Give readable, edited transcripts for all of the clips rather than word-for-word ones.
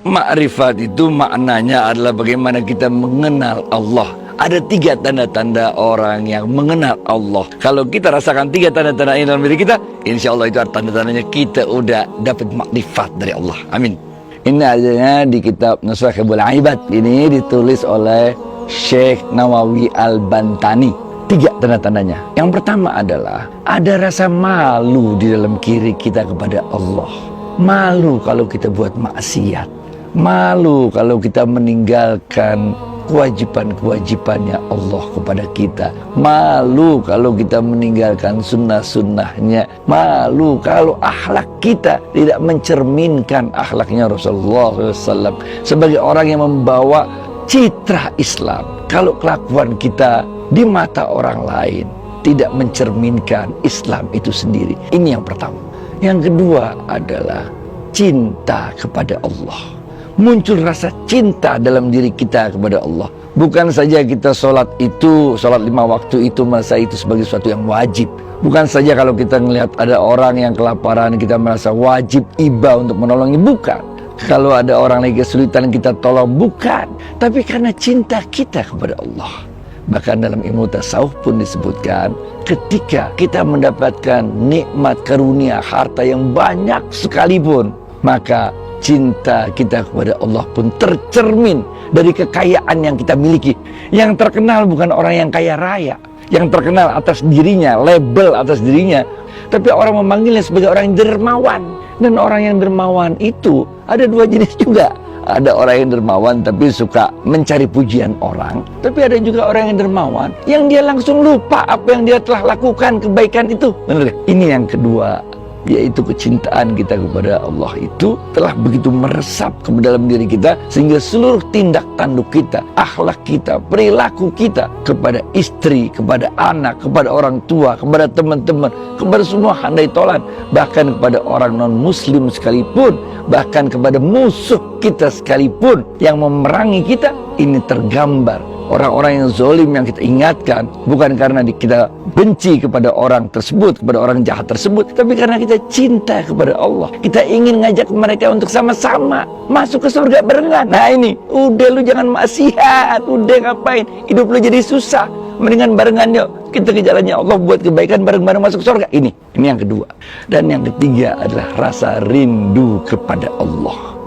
Ma'rifat itu maknanya adalah bagaimana kita mengenal Allah. Ada 3 tanda-tanda orang yang mengenal Allah. Kalau kita rasakan 3 tanda-tanda ini dalam diri kita, insya Allah itu tanda-tandanya kita udah dapat makrifat dari Allah. Amin. Ini adanya di kitab Nusrakhabul Ibad. Ini ditulis oleh Syekh Nawawi Al-Bantani. 3 tanda-tandanya. Yang pertama adalah ada rasa malu di dalam diri kita kepada Allah. Malu kalau kita buat maksiat. Malu kalau kita meninggalkan kewajiban-kewajibannya Allah kepada kita. Malu kalau kita meninggalkan sunnah-sunnahnya. Malu kalau akhlak kita tidak mencerminkan akhlaknya Rasulullah SAW sebagai orang yang membawa citra Islam. Kalau kelakuan kita di mata orang lain tidak mencerminkan Islam itu sendiri. Ini yang pertama. Yang kedua adalah cinta kepada Allah. Muncul rasa cinta dalam diri kita kepada Allah. Bukan saja kita sholat 5 waktu itu merasa itu sebagai sesuatu yang wajib. Bukan saja kalau kita melihat ada orang yang kelaparan kita merasa wajib iba untuk menolongnya. Bukan. Kalau ada orang lagi kesulitan kita tolong. Bukan. Tapi karena cinta kita kepada Allah. Bahkan dalam ilmu tasawuf pun disebutkan, ketika kita mendapatkan nikmat karunia harta yang banyak sekalipun, maka cinta kita kepada Allah pun tercermin dari kekayaan yang kita miliki. Yang terkenal bukan orang yang kaya raya, yang terkenal atas dirinya, label atas dirinya, tapi orang memanggilnya sebagai orang yang dermawan. Dan orang yang dermawan itu ada 2 jenis juga. Ada orang yang dermawan tapi suka mencari pujian orang. Tapi ada juga orang yang dermawan yang dia langsung lupa apa yang dia telah lakukan kebaikan itu. Benar? Ini yang kedua, yaitu kecintaan kita kepada Allah itu telah begitu meresap ke dalam diri kita sehingga seluruh tindak tanduk kita, akhlak kita, perilaku kita kepada istri, kepada anak, kepada orang tua, kepada teman-teman, kepada semua handai tolan, bahkan kepada orang non muslim sekalipun, bahkan kepada musuh kita sekalipun yang memerangi kita, ini tergambar. Orang-orang yang zalim yang kita ingatkan bukan karena kita benci kepada orang tersebut, kepada orang jahat tersebut, tapi karena kita cinta kepada Allah. Kita ingin ngajak mereka untuk sama-sama masuk ke surga barengan. Nah ini, udah lu jangan maksiat, udah ngapain, hidup lu jadi susah, mendingan barengan yuk kita ke jalannya Allah buat kebaikan bareng-bareng masuk surga. Ini yang kedua. Dan yang ketiga adalah rasa rindu kepada Allah.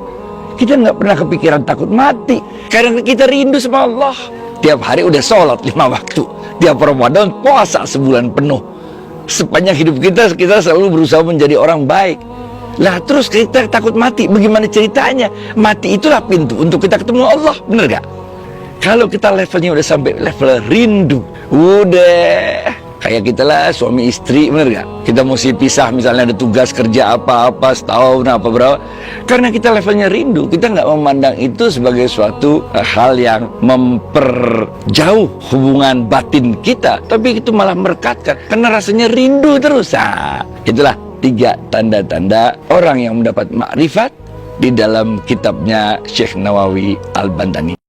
Kita nggak pernah kepikiran takut mati karena kita rindu sama Allah. Tiap hari udah sholat 5 waktu, tiap Ramadan puasa sebulan penuh. Sepanjang hidup kita selalu berusaha menjadi orang baik. Lah terus kita takut mati, bagaimana ceritanya? Mati itulah pintu untuk kita ketemu Allah, bener gak? Kalau kita levelnya udah sampai level rindu, udah kayak kita lah suami istri, bener gak? Kita mesti pisah, misalnya ada tugas kerja apa-apa setahun apa berapa, karena kita levelnya rindu, kita nggak memandang itu sebagai suatu hal yang memperjauh hubungan batin kita, tapi itu malah merekatkan karena rasanya rindu terus. Nah, itulah 3 tanda-tanda orang yang mendapat makrifat di dalam kitabnya Syekh Nawawi Al-Bantani.